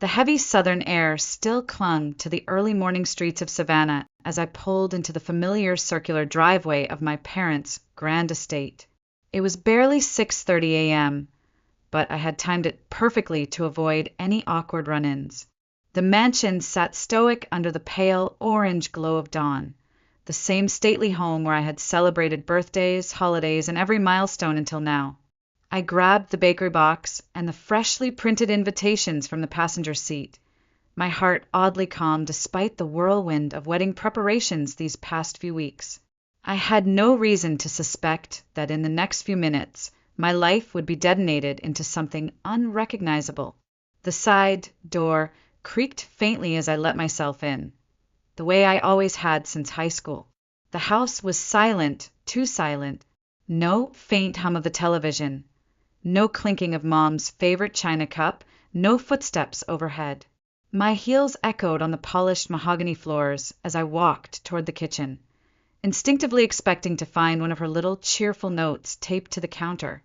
The heavy southern air still clung to the early morning streets of Savannah as I pulled into the familiar circular driveway of my parents' grand estate. It was barely 6:30 a.m., but I had timed it perfectly to avoid any awkward run-ins. The mansion sat stoic under the pale orange glow of dawn, the same stately home where I had celebrated birthdays, holidays, and every milestone until now. I grabbed the bakery box and the freshly printed invitations from the passenger seat, my heart oddly calm despite the whirlwind of wedding preparations these past few weeks. I had no reason to suspect that in the next few minutes my life would be detonated into something unrecognizable. The side door creaked faintly as I let myself in, the way I always had since high school. The house was silent, too silent. No faint hum of the television, no clinking of Mom's favorite china cup, no footsteps overhead. My heels echoed on the polished mahogany floors as I walked toward the kitchen, instinctively expecting to find one of her little cheerful notes taped to the counter,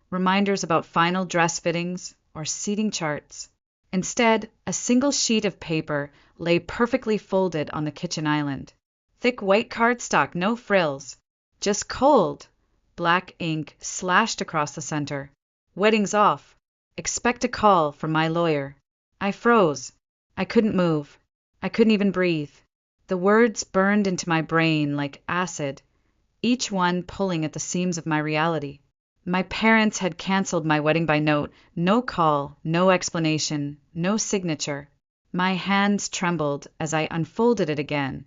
reminders about final dress fittings or seating charts. Instead, a single sheet of paper lay perfectly folded on the kitchen island. Thick white cardstock, no frills, just cold, black ink slashed across the center. Wedding's off. Expect a call from my lawyer. I froze. I couldn't move. I couldn't even breathe. The words burned into my brain like acid, each one pulling at the seams of my reality. My parents had canceled my wedding by note. No call, no explanation, no signature. My hands trembled as I unfolded it again,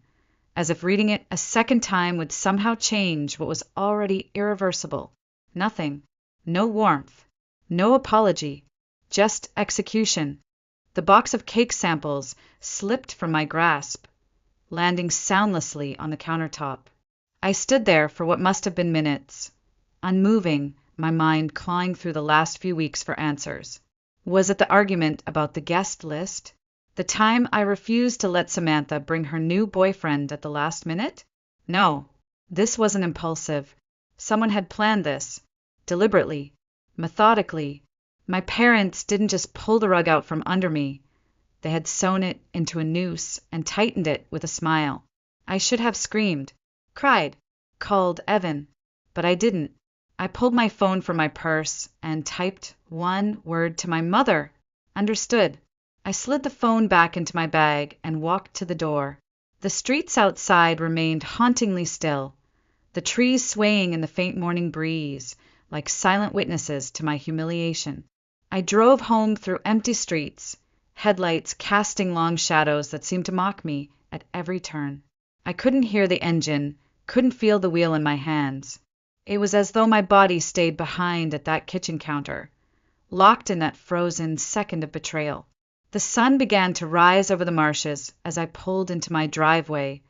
as if reading it a second time would somehow change what was already irreversible. Nothing. No warmth. No apology. Just execution. The box of cake samples slipped from my grasp, landing soundlessly on the countertop. I stood there for what must have been minutes, unmoving, my mind clawing through the last few weeks for answers. Was it the argument about the guest list? The time I refused to let Samantha bring her new boyfriend at the last minute? No, this wasn't impulsive. Someone had planned this, deliberately, methodically. My parents didn't just pull the rug out from under me. They had sewn it into a noose and tightened it with a smile. I should have screamed, cried, called Evan, but I didn't. I pulled my phone from my purse and typed one word to my mother. Understood. I slid the phone back into my bag and walked to the door. The streets outside remained hauntingly still, the trees swaying in the faint morning breeze, like silent witnesses to my humiliation. I drove home through empty streets, headlights casting long shadows that seemed to mock me at every turn. I couldn't hear the engine, couldn't feel the wheel in my hands. It was as though my body stayed behind at that kitchen counter, locked in that frozen second of betrayal. The sun began to rise over the marshes as I pulled into my driveway,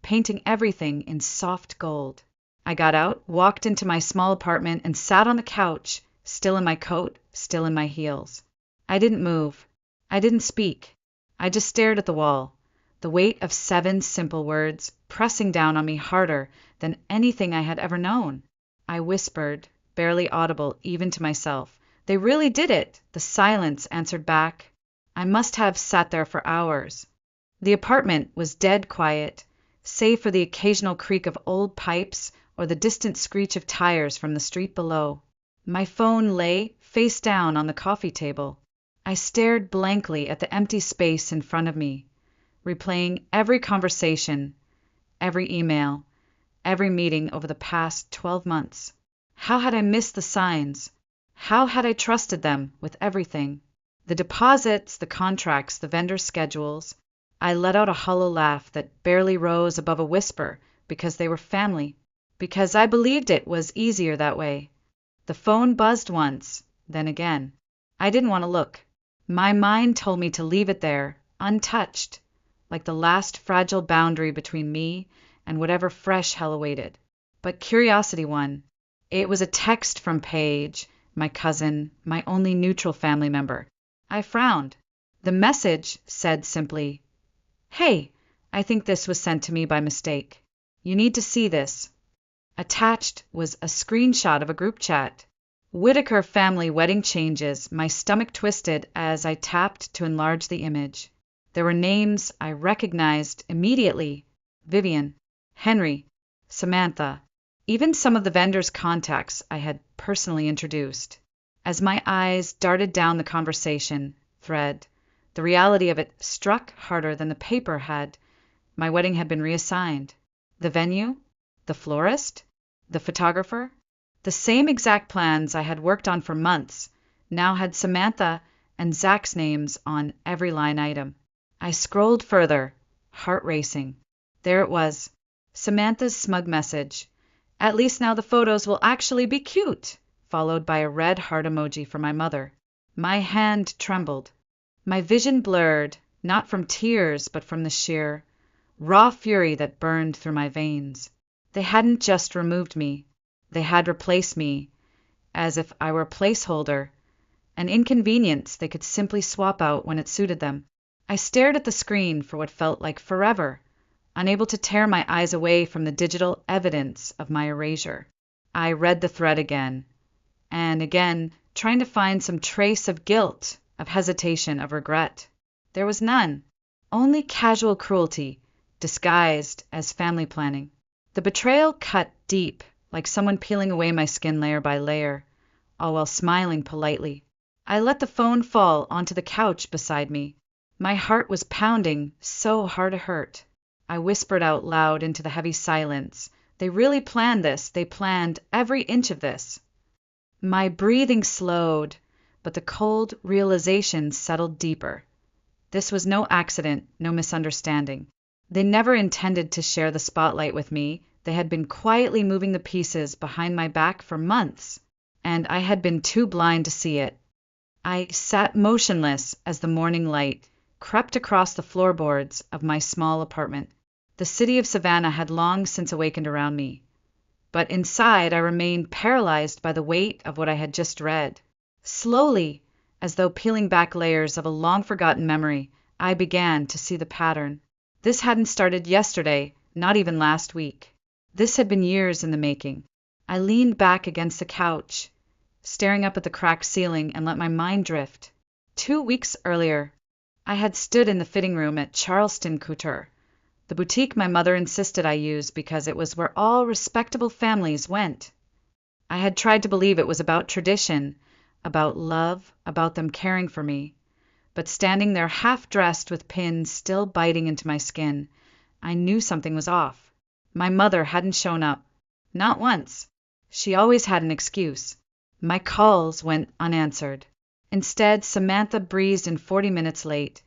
painting everything in soft gold. I got out, walked into my small apartment, and sat on the couch, still in my coat, still in my heels. I didn't move. I didn't speak. I just stared at the wall, the weight of 7 simple words pressing down on me harder than anything I had ever known. I whispered, barely audible even to myself. They really did it, the silence answered back. I must have sat there for hours. The apartment was dead quiet, save for the occasional creak of old pipes or the distant screech of tires from the street below. My phone lay face down on the coffee table. I stared blankly at the empty space in front of me, replaying every conversation, every email, every meeting over the past 12 months. How had I missed the signs? How had I trusted them with everything? The deposits, the contracts, the vendor schedules. I let out a hollow laugh that barely rose above a whisper because they were family, because I believed it was easier that way. The phone buzzed once, then again. I didn't want to look. My mind told me to leave it there, untouched, like the last fragile boundary between me and whatever fresh hell awaited. But curiosity won. It was a text from Paige, my cousin, my only neutral family member. I frowned. The message said simply, "Hey, I think this was sent to me by mistake. You need to see this." Attached was a screenshot of a group chat. Whitaker family wedding changes. My stomach twisted as I tapped to enlarge the image. There were names I recognized immediately: Vivian, Henry, Samantha, even some of the vendors' contacts I had personally introduced. As my eyes darted down the conversation thread, the reality of it struck harder than the paper had. My wedding had been reassigned. The venue? The florist? The photographer? The same exact plans I had worked on for months now had Samantha and Zach's names on every line item. I scrolled further, heart racing. There it was, Samantha's smug message. At least now the photos will actually be cute, followed by a red heart emoji for my mother. My hand trembled. My vision blurred, not from tears, but from the sheer, raw fury that burned through my veins. They hadn't just removed me. They had replaced me, as if I were a placeholder, an inconvenience they could simply swap out when it suited them. I stared at the screen for what felt like forever, unable to tear my eyes away from the digital evidence of my erasure. I read the thread again and again, trying to find some trace of guilt, of hesitation, of regret. There was none, only casual cruelty, disguised as family planning. The betrayal cut deep, like someone peeling away my skin layer by layer, all while smiling politely. I let the phone fall onto the couch beside me. My heart was pounding so hard to hurt. I whispered out loud into the heavy silence. They really planned this. They planned every inch of this. My breathing slowed, but the cold realization settled deeper. This was no accident, no misunderstanding. They never intended to share the spotlight with me. They had been quietly moving the pieces behind my back for months, and I had been too blind to see it. I sat motionless as the morning light crept across the floorboards of my small apartment. The city of Savannah had long since awakened around me, but inside I remained paralyzed by the weight of what I had just read. Slowly, as though peeling back layers of a long-forgotten memory, I began to see the pattern. This hadn't started yesterday, not even last week. This had been years in the making. I leaned back against the couch, staring up at the cracked ceiling, and let my mind drift. 2 weeks earlier, I had stood in the fitting room at Charleston Couture, the boutique my mother insisted I use because it was where all respectable families went. I had tried to believe it was about tradition, about love, about them caring for me. But standing there half-dressed with pins still biting into my skin, I knew something was off. My mother hadn't shown up. Not once. She always had an excuse. My calls went unanswered. Instead, Samantha breezed in 40 minutes late,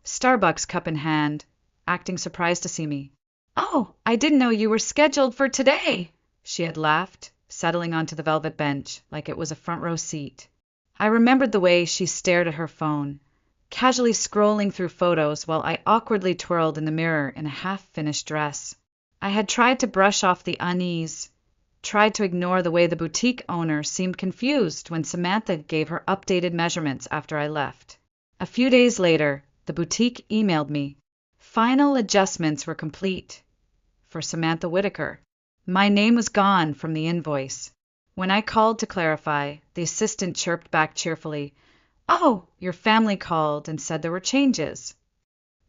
Starbucks cup in hand, acting surprised to see me. "Oh, I didn't know you were scheduled for today," she had laughed, settling onto the velvet bench like it was a front-row seat. I remembered the way she stared at her phone, casually scrolling through photos while I awkwardly twirled in the mirror in a half-finished dress. I had tried to brush off the unease, tried to ignore the way the boutique owner seemed confused when Samantha gave her updated measurements after I left. A few days later, the boutique emailed me. Final adjustments were complete. For Samantha Whitaker. My name was gone from the invoice. When I called to clarify, the assistant chirped back cheerfully, "Oh, your family called and said there were changes."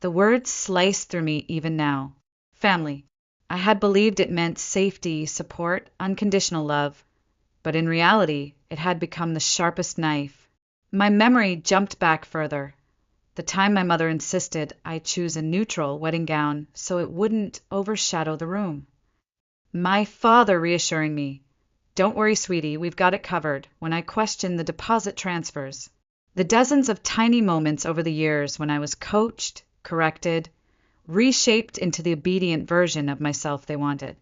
The words sliced through me even now. Family. I had believed it meant safety, support, unconditional love, but in reality, it had become the sharpest knife. My memory jumped back further. The time my mother insisted I choose a neutral wedding gown so it wouldn't overshadow the room. My father reassuring me, "Don't worry, sweetie, we've got it covered," when I questioned the deposit transfers. The dozens of tiny moments over the years when I was coached, corrected, reshaped into the obedient version of myself they wanted.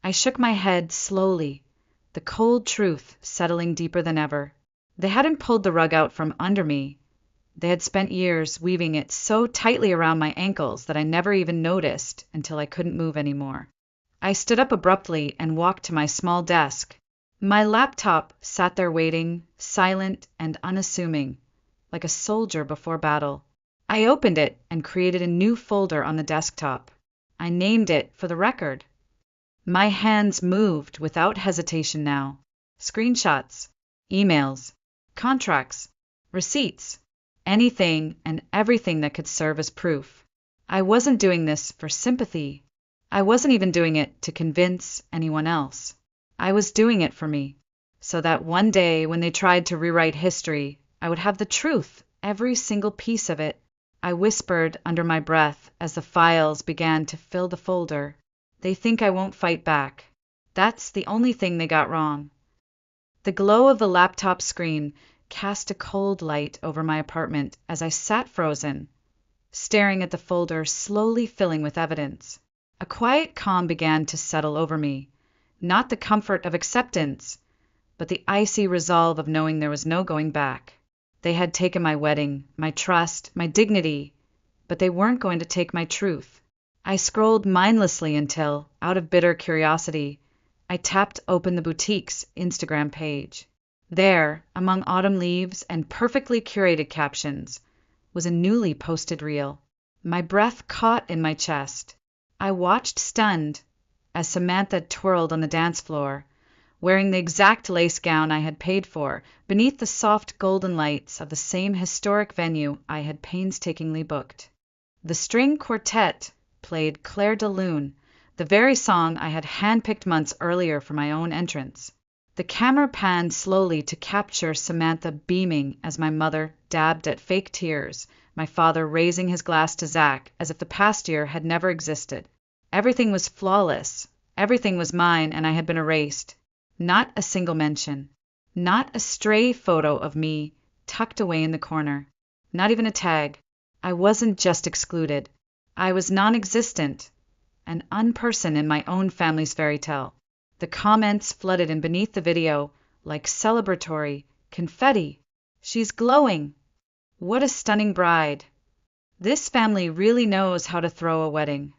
I shook my head slowly, the cold truth settling deeper than ever. They hadn't pulled the rug out from under me. They had spent years weaving it so tightly around my ankles that I never even noticed until I couldn't move anymore. I stood up abruptly and walked to my small desk. My laptop sat there waiting, silent and unassuming, like a soldier before battle. I opened it and created a new folder on the desktop. I named it for the record. My hands moved without hesitation now. Screenshots. emails, contracts, receipts, anything and everything that could serve as proof. I wasn't doing this for sympathy. I wasn't even doing it to convince anyone else. I was doing it for me, so that one day when they tried to rewrite history, I would have the truth, every single piece of it. I whispered under my breath as the files began to fill the folder. They think I won't fight back. That's the only thing they got wrong. The glow of the laptop screen cast a cold light over my apartment as I sat frozen, staring at the folder slowly filling with evidence. A quiet calm began to settle over me, not the comfort of acceptance, but the icy resolve of knowing there was no going back. They had taken my wedding, my trust, my dignity, but they weren't going to take my truth. I scrolled mindlessly until, out of bitter curiosity, I tapped open the boutique's Instagram page. There, among autumn leaves and perfectly curated captions, was a newly posted reel. My breath caught in my chest. I watched stunned as Samantha twirled on the dance floor, wearing the exact lace gown I had paid for, beneath the soft golden lights of the same historic venue I had painstakingly booked. The string quartet played Clair de Lune, the very song I had handpicked months earlier for my own entrance. The camera panned slowly to capture Samantha beaming as my mother dabbed at fake tears, my father raising his glass to Zach as if the past year had never existed. Everything was flawless. Everything was mine, and I had been erased. Not a single mention. Not a stray photo of me tucked away in the corner. Not even a tag. I wasn't just excluded. I was non-existent, an unperson in my own family's fairy tale. The comments flooded in beneath the video like celebratory confetti. She's glowing. What a stunning bride. This family really knows how to throw a wedding.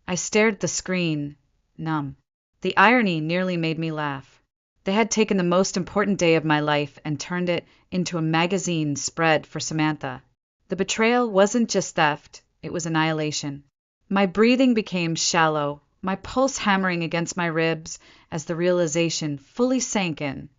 I stared at the screen, numb. The irony nearly made me laugh. They had taken the most important day of my life and turned it into a magazine spread for Samantha. The betrayal wasn't just theft, it was annihilation. My breathing became shallow, my pulse hammering against my ribs as the realization fully sank in.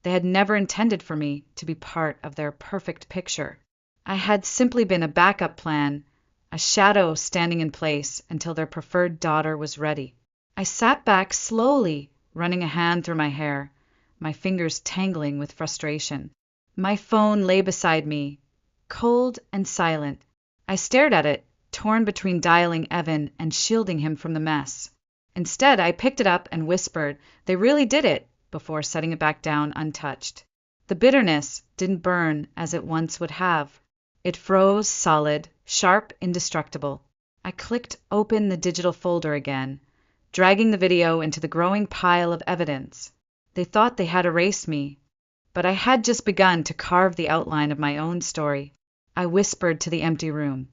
They had never intended for me to be part of their perfect picture. I had simply been a backup plan, a shadow standing in place until their preferred daughter was ready. I sat back slowly, running a hand through my hair, my fingers tangling with frustration. My phone lay beside me, cold and silent. I stared at it, torn between dialing Evan and shielding him from the mess. Instead, I picked it up and whispered, "They really did it," before setting it back down untouched. The bitterness didn't burn as it once would have. It froze solid, sharp, indestructible. I clicked open the digital folder again, dragging the video into the growing pile of evidence. They thought they had erased me, but I had just begun to carve the outline of my own story. I whispered to the empty room,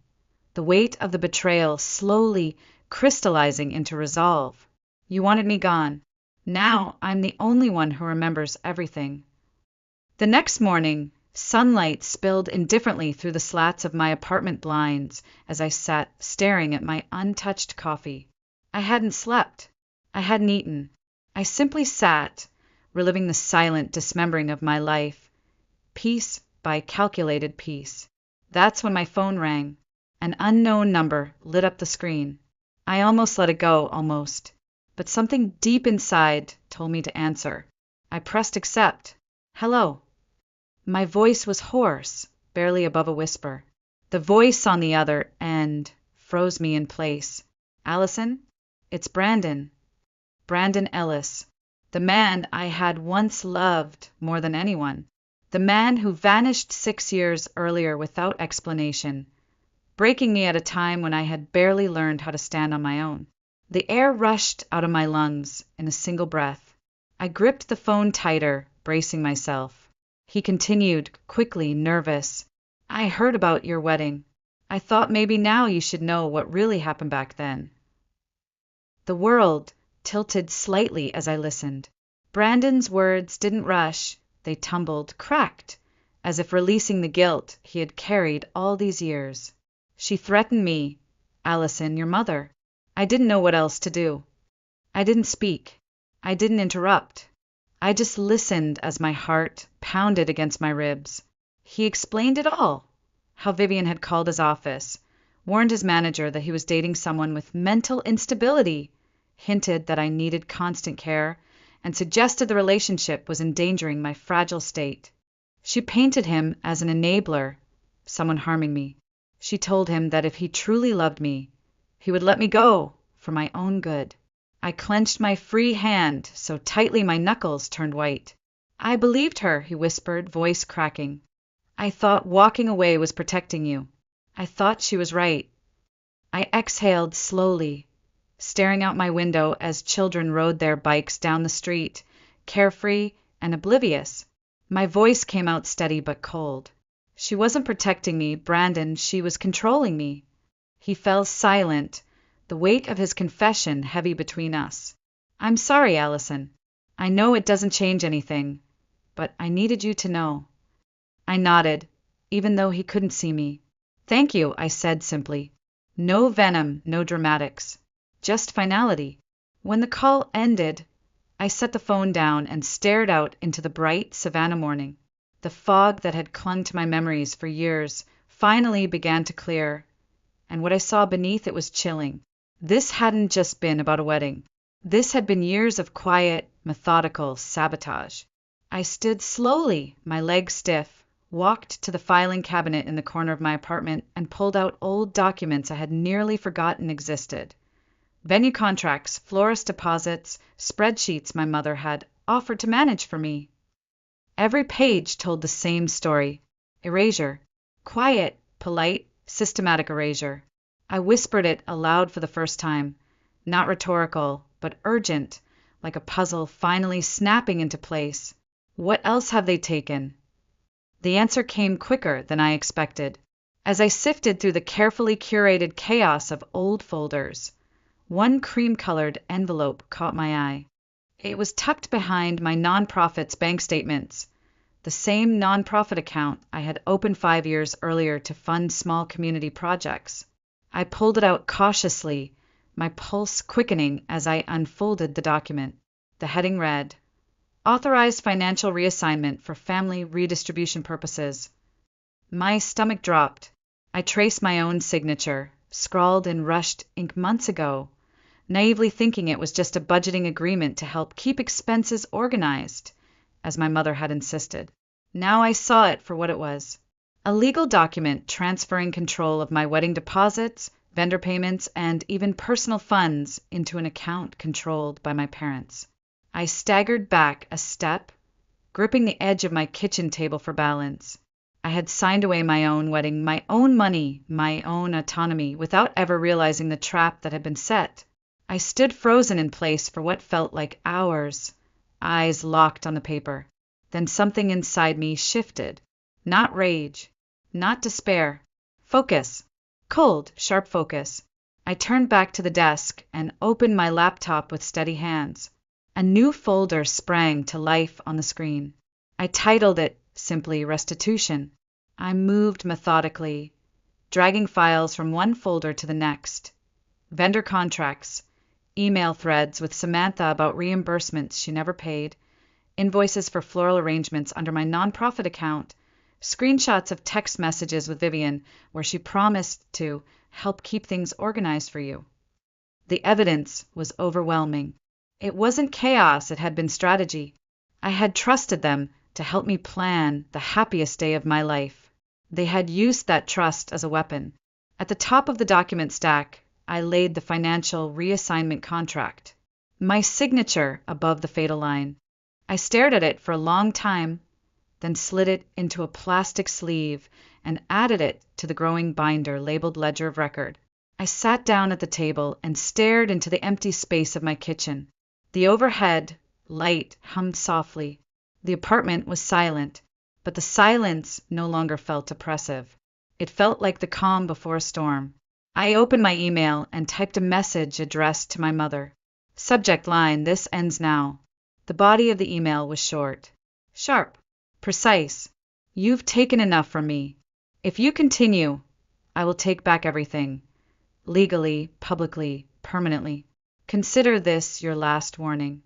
the weight of the betrayal slowly crystallizing into resolve. You wanted me gone. Now I'm the only one who remembers everything. The next morning, sunlight spilled indifferently through the slats of my apartment blinds as I sat staring at my untouched coffee. I hadn't slept. I hadn't eaten. I simply sat, reliving the silent dismembering of my life, piece by calculated piece. That's when my phone rang. An unknown number lit up the screen. I almost let it go, almost. But something deep inside told me to answer. I pressed accept. Hello. My voice was hoarse, barely above a whisper. The voice on the other end froze me in place. Allison? It's Brandon. Brandon Ellis. The man I had once loved more than anyone. The man who vanished 6 years earlier without explanation, breaking me at a time when I had barely learned how to stand on my own. The air rushed out of my lungs in a single breath. I gripped the phone tighter, bracing myself. He continued, quickly, nervous. I heard about your wedding. I thought maybe now you should know what really happened back then. The world tilted slightly as I listened. Brandon's words didn't rush. They tumbled, cracked, as if releasing the guilt he had carried all these years. She threatened me, Allison, your mother. I didn't know what else to do. I didn't speak. I didn't interrupt. I just listened as my heart pounded against my ribs. He explained it all. How Vivian had called his office, warned his manager that he was dating someone with mental instability, hinted that I needed constant care, and suggested the relationship was endangering my fragile state. She painted him as an enabler, someone harming me. She told him that if he truly loved me, he would let me go for my own good. I clenched my free hand so tightly my knuckles turned white. I believed her, he whispered, voice cracking. I thought walking away was protecting you. I thought she was right. I exhaled slowly, staring out my window as children rode their bikes down the street, carefree and oblivious. My voice came out steady but cold. She wasn't protecting me, Brandon, she was controlling me. He fell silent, the weight of his confession heavy between us. I'm sorry, Allison. I know it doesn't change anything, but I needed you to know. I nodded, even though he couldn't see me. Thank you, I said simply. No venom, no dramatics. Just finality. When the call ended, I set the phone down and stared out into the bright Savannah morning. The fog that had clung to my memories for years finally began to clear, and what I saw beneath it was chilling. This hadn't just been about a wedding. This had been years of quiet, methodical sabotage. I stood slowly, my legs stiff, walked to the filing cabinet in the corner of my apartment, and pulled out old documents I had nearly forgotten existed. Venue contracts, florist deposits, spreadsheets my mother had offered to manage for me. Every page told the same story. Erasure. Quiet, polite, systematic erasure. I whispered it aloud for the first time. Not rhetorical, but urgent, like a puzzle finally snapping into place. What else have they taken? The answer came quicker than I expected. As I sifted through the carefully curated chaos of old folders, one cream-colored envelope caught my eye. It was tucked behind my nonprofit's bank statements, the same nonprofit account I had opened 5 years earlier to fund small community projects. I pulled it out cautiously, my pulse quickening as I unfolded the document. The heading read, Authorized Financial Reassignment for Family Redistribution Purposes. My stomach dropped. I traced my own signature, scrawled in rushed ink months ago, naively thinking it was just a budgeting agreement to help keep expenses organized, as my mother had insisted. Now I saw it for what it was. A legal document transferring control of my wedding deposits, vendor payments, and even personal funds into an account controlled by my parents. I staggered back a step, gripping the edge of my kitchen table for balance. I had signed away my own wedding, my own money, my own autonomy, without ever realizing the trap that had been set. I stood frozen in place for what felt like hours, eyes locked on the paper. Then something inside me shifted. Not rage, not despair. Focus. Cold, sharp focus. I turned back to the desk and opened my laptop with steady hands. A new folder sprang to life on the screen. I titled it simply Restitution. I moved methodically, dragging files from one folder to the next. Vendor contracts, email threads with Samantha about reimbursements she never paid, invoices for floral arrangements under my nonprofit account, screenshots of text messages with Vivian where she promised to help keep things organized for you. The evidence was overwhelming. It wasn't chaos, it had been strategy. I had trusted them to help me plan the happiest day of my life. They had used that trust as a weapon. At the top of the document stack, I laid the financial reassignment contract, my signature above the fatal line. I stared at it for a long time, then slid it into a plastic sleeve and added it to the growing binder labeled Ledger of Record. I sat down at the table and stared into the empty space of my kitchen. The overhead light hummed softly. The apartment was silent, but the silence no longer felt oppressive. It felt like the calm before a storm. I opened my email and typed a message addressed to my mother. Subject line, "This ends now." The body of the email was short, sharp, precise. "You've taken enough from me. If you continue, I will take back everything. Legally, publicly, permanently. Consider this your last warning."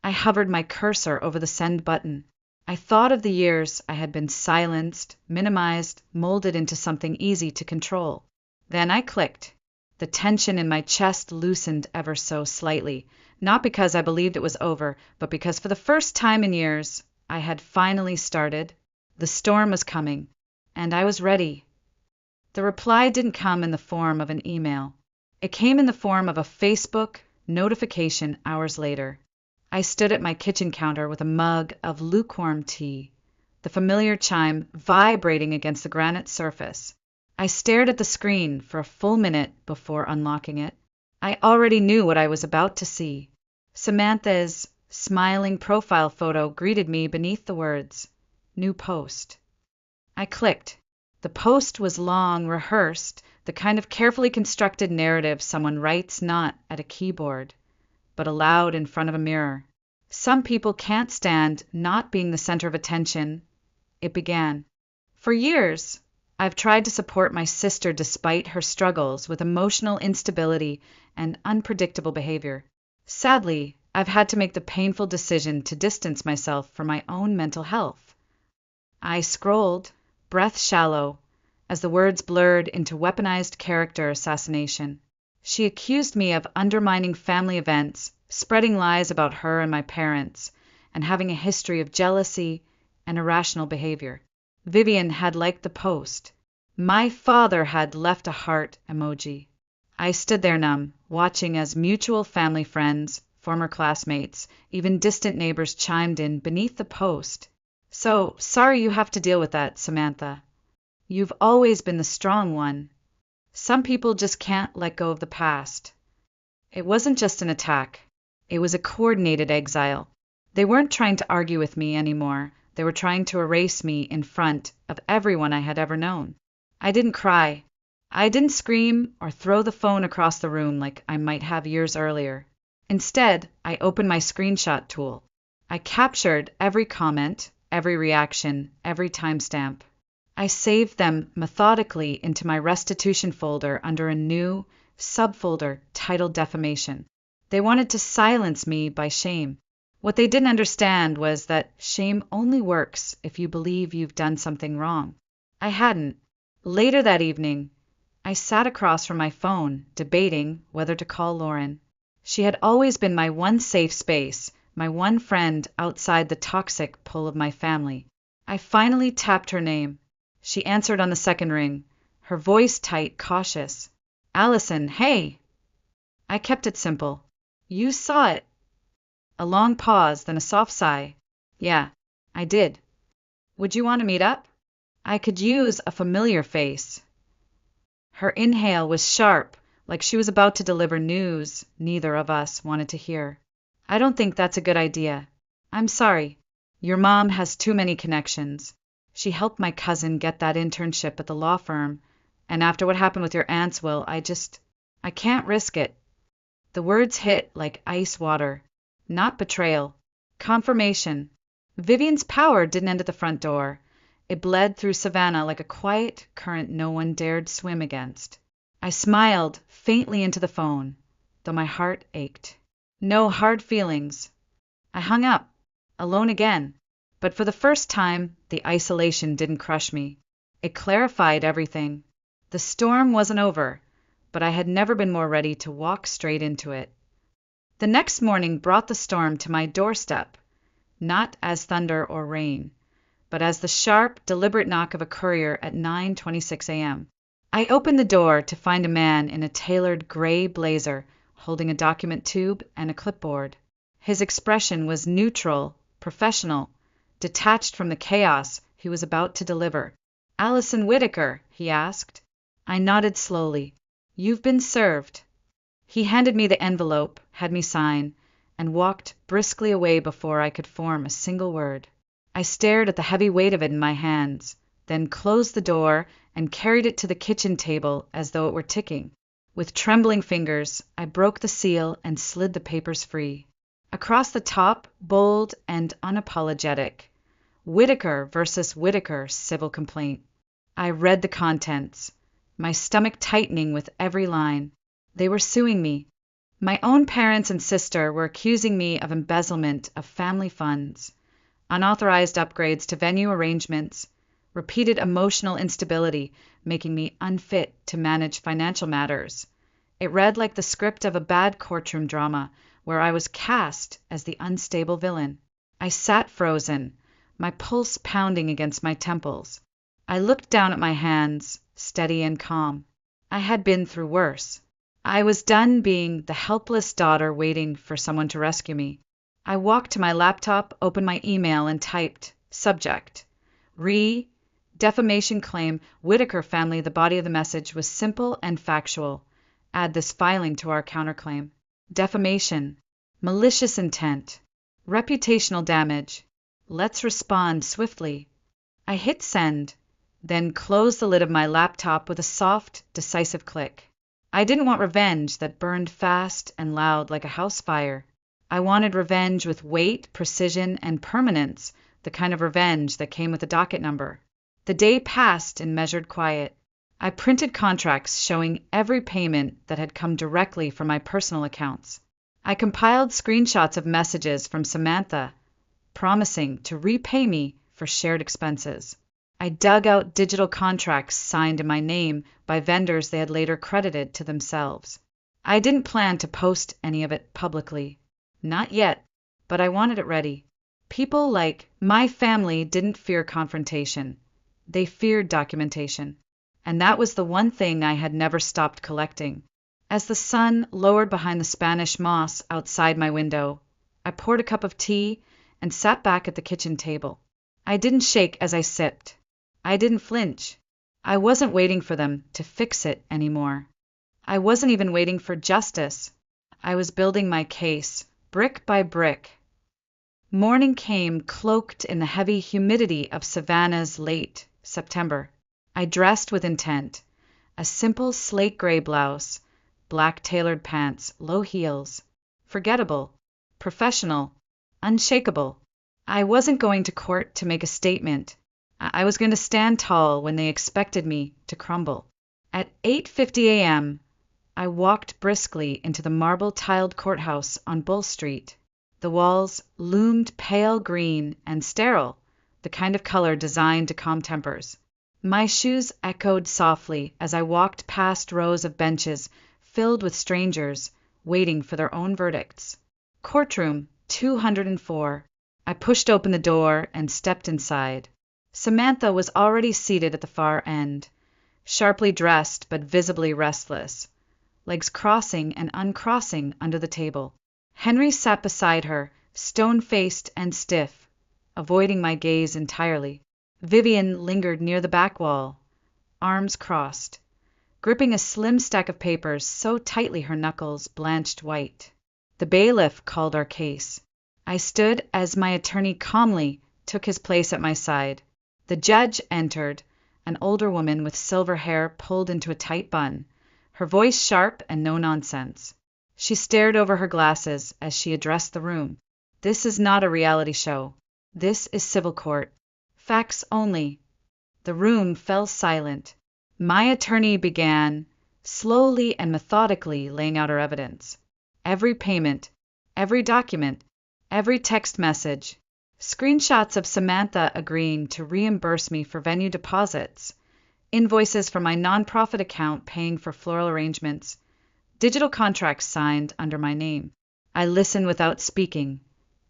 I hovered my cursor over the send button. I thought of the years I had been silenced, minimized, molded into something easy to control. Then I clicked. The tension in my chest loosened ever so slightly, not because I believed it was over, but because for the first time in years, I had finally started. The storm was coming, and I was ready. The reply didn't come in the form of an email. It came in the form of a Facebook notification hours later. I stood at my kitchen counter with a mug of lukewarm tea, the familiar chime vibrating against the granite surface. I stared at the screen for a full minute before unlocking it. I already knew what I was about to see. Samantha's smiling profile photo greeted me beneath the words, "New post." I clicked. The post was long, rehearsed, the kind of carefully constructed narrative someone writes not at a keyboard, but aloud in front of a mirror. Some people can't stand not being the center of attention. It began. For years, I've tried to support my sister despite her struggles with emotional instability and unpredictable behavior. Sadly, I've had to make the painful decision to distance myself from my own mental health. I scrolled, breath shallow, as the words blurred into weaponized character assassination. She accused me of undermining family events, spreading lies about her and my parents, and having a history of jealousy and irrational behavior. Vivian had liked the post. My father had left a heart emoji. I stood there numb, watching as mutual family friends, former classmates, even distant neighbors chimed in beneath the post. "So, sorry you have to deal with that, Samantha. You've always been the strong one. Some people just can't let go of the past." It wasn't just an attack. It was a coordinated exile. They weren't trying to argue with me anymore. They were trying to erase me in front of everyone I had ever known. I didn't cry. I didn't scream or throw the phone across the room like I might have years earlier. Instead, I opened my screenshot tool. I captured every comment, every reaction, every timestamp. I saved them methodically into my restitution folder under a new subfolder titled Defamation. They wanted to silence me by shame. What they didn't understand was that shame only works if you believe you've done something wrong. I hadn't. Later that evening, I sat across from my phone, debating whether to call Lauren. She had always been my one safe space, my one friend outside the toxic pull of my family. I finally tapped her name. She answered on the second ring, her voice tight, cautious. "Allison, hey!" I kept it simple. "You saw it." A long pause, then a soft sigh. "Yeah, I did. Would you want to meet up?" I could use a familiar face. Her inhale was sharp, like she was about to deliver news neither of us wanted to hear. "I don't think that's a good idea. I'm sorry. Your mom has too many connections. She helped my cousin get that internship at the law firm, and after what happened with your aunt's will, I can't risk it." The words hit like ice water. Not betrayal. Confirmation. Vivian's power didn't end at the front door. It bled through Savannah like a quiet current no one dared swim against. I smiled faintly into the phone, though my heart ached. No hard feelings. I hung up, alone again. But for the first time, the isolation didn't crush me. It clarified everything. The storm wasn't over, but I had never been more ready to walk straight into it. The next morning brought the storm to my doorstep, not as thunder or rain, but as the sharp, deliberate knock of a courier at 9:26 a.m. I opened the door to find a man in a tailored gray blazer, holding a document tube and a clipboard. His expression was neutral, professional, detached from the chaos he was about to deliver. "Allison Whitaker?" he asked. I nodded slowly. "You've been served." He handed me the envelope, had me sign, and walked briskly away before I could form a single word. I stared at the heavy weight of it in my hands, then closed the door and carried it to the kitchen table as though it were ticking. With trembling fingers, I broke the seal and slid the papers free. Across the top, bold and unapologetic, "Whitaker versus Whitaker civil complaint." I read the contents, my stomach tightening with every line. They were suing me. My own parents and sister were accusing me of embezzlement of family funds, unauthorized upgrades to venue arrangements, repeated emotional instability, making me unfit to manage financial matters. It read like the script of a bad courtroom drama where I was cast as the unstable villain. I sat frozen, my pulse pounding against my temples. I looked down at my hands, steady and calm. I had been through worse. I was done being the helpless daughter waiting for someone to rescue me. I walked to my laptop, opened my email, and typed, subject, defamation claim, Whitaker family. The body of the message was simple and factual. Add this filing to our counterclaim. Defamation, malicious intent, reputational damage. Let's respond swiftly. I hit send, then closed the lid of my laptop with a soft, decisive click. I didn't want revenge that burned fast and loud like a house fire. I wanted revenge with weight, precision, and permanence, the kind of revenge that came with a docket number. The day passed in measured quiet. I printed contracts showing every payment that had come directly from my personal accounts. I compiled screenshots of messages from Samantha, promising to repay me for shared expenses. I dug out digital contracts signed in my name by vendors they had later credited to themselves. I didn't plan to post any of it publicly. Not yet, but I wanted it ready. People like my family didn't fear confrontation. They feared documentation. And that was the one thing I had never stopped collecting. As the sun lowered behind the Spanish moss outside my window, I poured a cup of tea and sat back at the kitchen table. I didn't shake as I sipped. I didn't flinch. I wasn't waiting for them to fix it anymore. I wasn't even waiting for justice. I was building my case, brick by brick. Morning came cloaked in the heavy humidity of Savannah's late September. I dressed with intent. A simple slate gray blouse, black tailored pants, low heels. Forgettable, professional, unshakable. I wasn't going to court to make a statement. I was going to stand tall when they expected me to crumble. At 8:50 a.m., I walked briskly into the marble-tiled courthouse on Bull Street. The walls loomed pale green and sterile, the kind of color designed to calm tempers. My shoes echoed softly as I walked past rows of benches filled with strangers waiting for their own verdicts. Courtroom 204. I pushed open the door and stepped inside. Samantha was already seated at the far end, sharply dressed but visibly restless, legs crossing and uncrossing under the table. Henry sat beside her, stone-faced and stiff, avoiding my gaze entirely. Vivian lingered near the back wall, arms crossed, gripping a slim stack of papers so tightly her knuckles blanched white. The bailiff called our case. I stood as my attorney calmly took his place at my side. The judge entered, an older woman with silver hair pulled into a tight bun, her voice sharp and no nonsense. She stared over her glasses as she addressed the room. This is not a reality show. This is civil court. Facts only. The room fell silent. My attorney began, slowly and methodically laying out her evidence. Every payment, every document, every text message, screenshots of Samantha agreeing to reimburse me for venue deposits, invoices from my nonprofit account paying for floral arrangements, digital contracts signed under my name. I listened without speaking,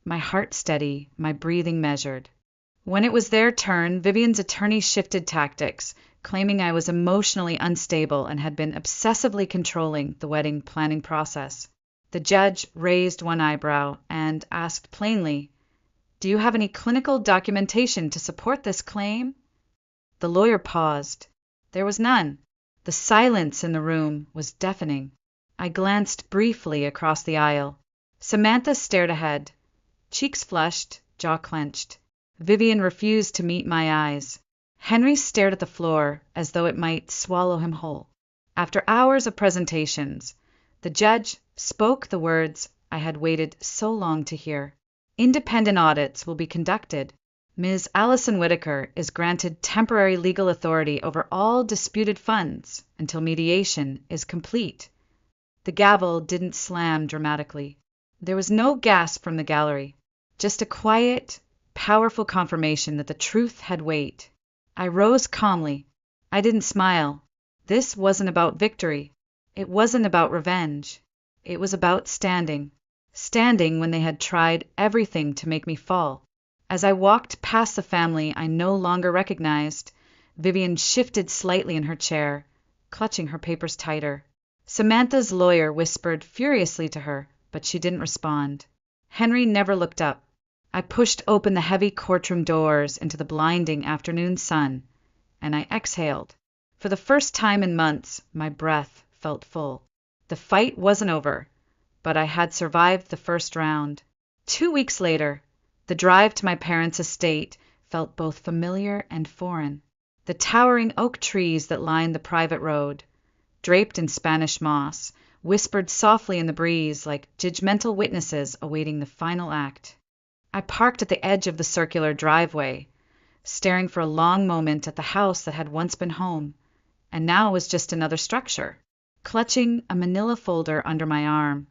my heart steady, my breathing measured. When it was their turn, Vivian's attorney shifted tactics, claiming I was emotionally unstable and had been obsessively controlling the wedding planning process. The judge raised one eyebrow and asked plainly, "Do you have any clinical documentation to support this claim?" The lawyer paused. There was none. The silence in the room was deafening. I glanced briefly across the aisle. Samantha stared ahead, cheeks flushed, jaw clenched. Vivian refused to meet my eyes. Henry stared at the floor as though it might swallow him whole. After hours of presentations, the judge spoke the words I had waited so long to hear. Independent audits will be conducted. Ms. Allison Whitaker is granted temporary legal authority over all disputed funds until mediation is complete. The gavel didn't slam dramatically. There was no gasp from the gallery, just a quiet, powerful confirmation that the truth had weight. I rose calmly. I didn't smile. This wasn't about victory. It wasn't about revenge. It was about standing. Standing when they had tried everything to make me fall. As I walked past the family I no longer recognized, Vivian shifted slightly in her chair, clutching her papers tighter. Samantha's lawyer whispered furiously to her, but she didn't respond. Henry never looked up. I pushed open the heavy courtroom doors into the blinding afternoon sun, and I exhaled. For the first time in months, my breath felt full. The fight wasn't over, but I had survived the first round. 2 weeks later, the drive to my parents' estate felt both familiar and foreign. The towering oak trees that lined the private road, draped in Spanish moss, whispered softly in the breeze like judgmental witnesses awaiting the final act. I parked at the edge of the circular driveway, staring for a long moment at the house that had once been home, and now was just another structure. Clutching a manila folder under my arm,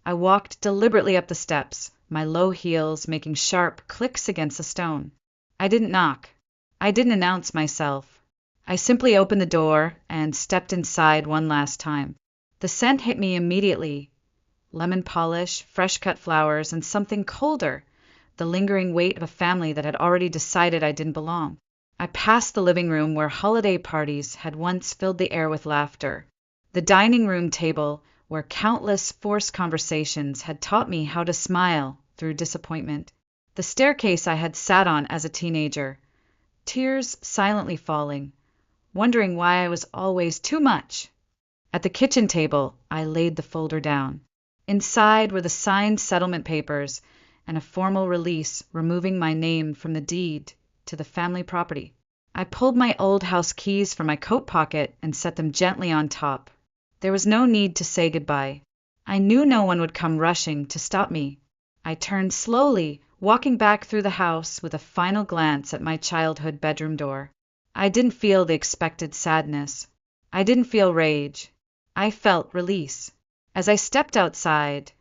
I walked deliberately up the steps, my low heels making sharp clicks against the stone. I didn't knock. I didn't announce myself. I simply opened the door and stepped inside one last time. The scent hit me immediately. Lemon polish, fresh-cut flowers, and something colder, the lingering weight of a family that had already decided I didn't belong. I passed the living room where holiday parties had once filled the air with laughter. The dining room table where countless forced conversations had taught me how to smile through disappointment. The staircase I had sat on as a teenager, tears silently falling, wondering why I was always too much. At the kitchen table, I laid the folder down. Inside were the signed settlement papers and a formal release removing my name from the deed to the family property. I pulled my old house keys from my coat pocket and set them gently on top. There was no need to say goodbye. I knew no one would come rushing to stop me. I turned slowly, walking back through the house with a final glance at my childhood bedroom door. I didn't feel the expected sadness. I didn't feel rage. I felt release. As I stepped outside,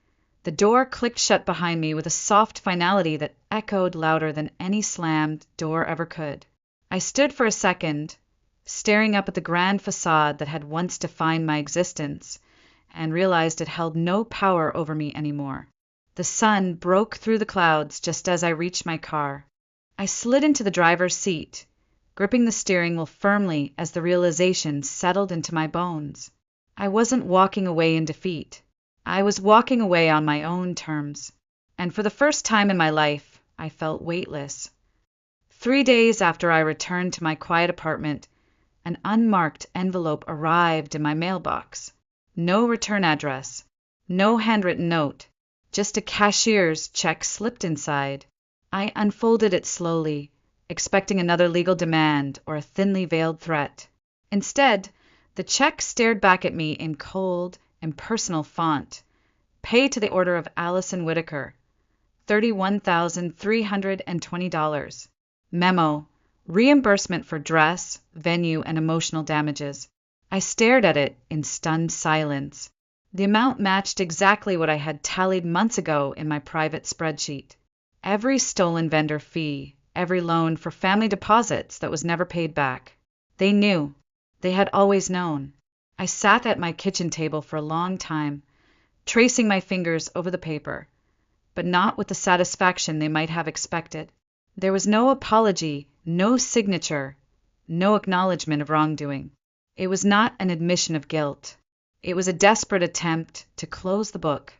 the door clicked shut behind me with a soft finality that echoed louder than any slammed door ever could. I stood for a second, staring up at the grand facade that had once defined my existence, and realized it held no power over me anymore. The sun broke through the clouds just as I reached my car. I slid into the driver's seat, gripping the steering wheel firmly as the realization settled into my bones. I wasn't walking away in defeat. I was walking away on my own terms. And for the first time in my life, I felt weightless. 3 days after I returned to my quiet apartment, an unmarked envelope arrived in my mailbox. No return address, no handwritten note, just a cashier's check slipped inside. I unfolded it slowly, expecting another legal demand or a thinly veiled threat. Instead, the check stared back at me in cold, impersonal font. Pay to the order of Allison Whitaker, $31,320. Memo: reimbursement for dress, venue, and emotional damages. I stared at it in stunned silence. The amount matched exactly what I had tallied months ago in my private spreadsheet. Every stolen vendor fee, every loan for family deposits that was never paid back. They knew. They had always known. I sat at my kitchen table for a long time, tracing my fingers over the paper, but not with the satisfaction they might have expected. There was no apology, no signature, no acknowledgement of wrongdoing. It was not an admission of guilt. It was a desperate attempt to close the book.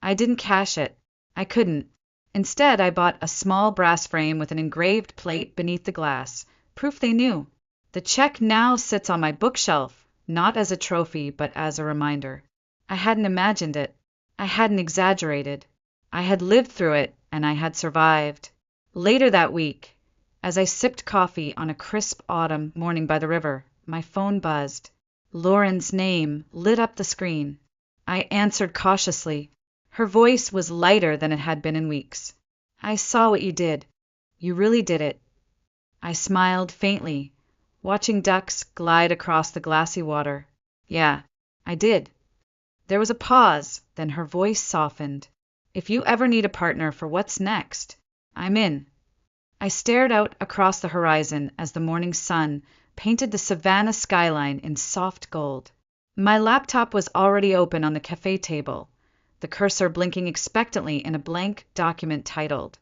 I didn't cash it. I couldn't. Instead, I bought a small brass frame with an engraved plate beneath the glass, proof they knew. The check now sits on my bookshelf, not as a trophy, but as a reminder. I hadn't imagined it. I hadn't exaggerated. I had lived through it, and I had survived. Later that week, as I sipped coffee on a crisp autumn morning by the river, my phone buzzed. Lauren's name lit up the screen. I answered cautiously. Her voice was lighter than it had been in weeks. I saw what you did. You really did it. I smiled faintly, watching ducks glide across the glassy water. Yeah, I did. There was a pause, then her voice softened. If you ever need a partner for what's next, I'm in. I stared out across the horizon as the morning sun painted the Savannah skyline in soft gold. My laptop was already open on the cafe table, the cursor blinking expectantly in a blank document titled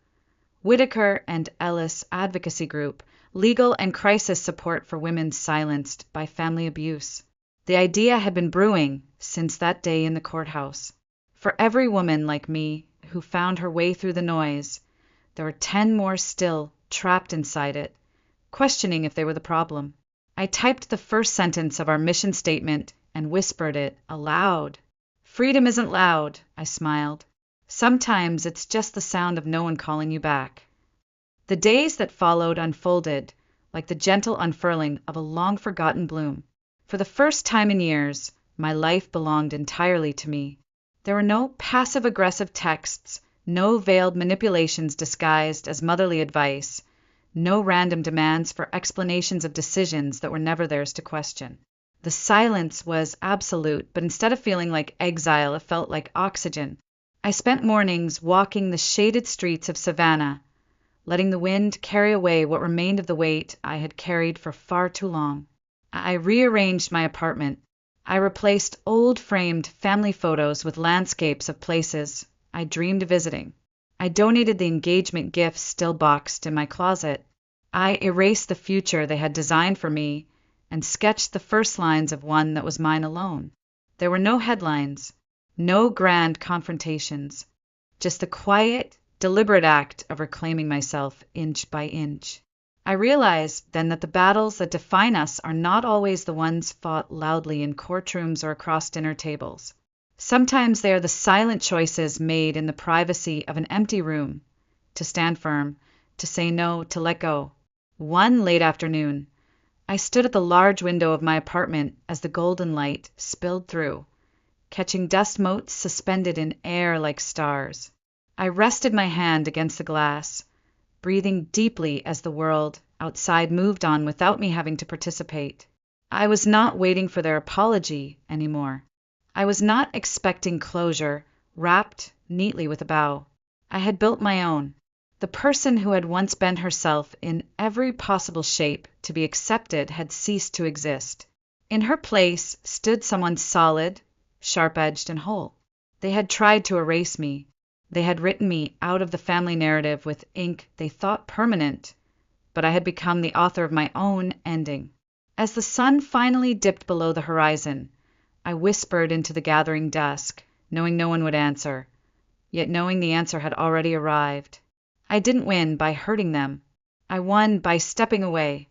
Whitaker and Ellis Advocacy Group, Legal and Crisis Support for Women Silenced by Family Abuse. The idea had been brewing since that day in the courthouse. For every woman like me who found her way through the noise, there were 10 more still trapped inside it, questioning if they were the problem. I typed the first sentence of our mission statement and whispered it aloud. Freedom isn't loud, I smiled. Sometimes it's just the sound of no one calling you back. The days that followed unfolded like the gentle unfurling of a long-forgotten bloom. For the first time in years, my life belonged entirely to me. There were no passive-aggressive texts, no veiled manipulations disguised as motherly advice, no random demands for explanations of decisions that were never theirs to question. The silence was absolute, but instead of feeling like exile, it felt like oxygen. I spent mornings walking the shaded streets of Savannah, letting the wind carry away what remained of the weight I had carried for far too long. I rearranged my apartment. I replaced old framed family photos with landscapes of places I dreamed of visiting. I donated the engagement gifts still boxed in my closet. I erased the future they had designed for me and sketched the first lines of one that was mine alone. There were no headlines, no grand confrontations, just the quiet, deliberate act of reclaiming myself inch by inch. I realized then that the battles that define us are not always the ones fought loudly in courtrooms or across dinner tables. Sometimes they are the silent choices made in the privacy of an empty room, to stand firm, to say no, to let go. One late afternoon, I stood at the large window of my apartment as the golden light spilled through, catching dust motes suspended in air like stars. I rested my hand against the glass, breathing deeply as the world outside moved on without me having to participate. I was not waiting for their apology anymore. I was not expecting closure, wrapped neatly with a bow. I had built my own. The person who had once been herself in every possible shape to be accepted had ceased to exist. In her place stood someone solid, sharp-edged, and whole. They had tried to erase me. They had written me out of the family narrative with ink they thought permanent, but I had become the author of my own ending. As the sun finally dipped below the horizon, I whispered into the gathering dusk, knowing no one would answer, yet knowing the answer had already arrived. I didn't win by hurting them. I won by stepping away,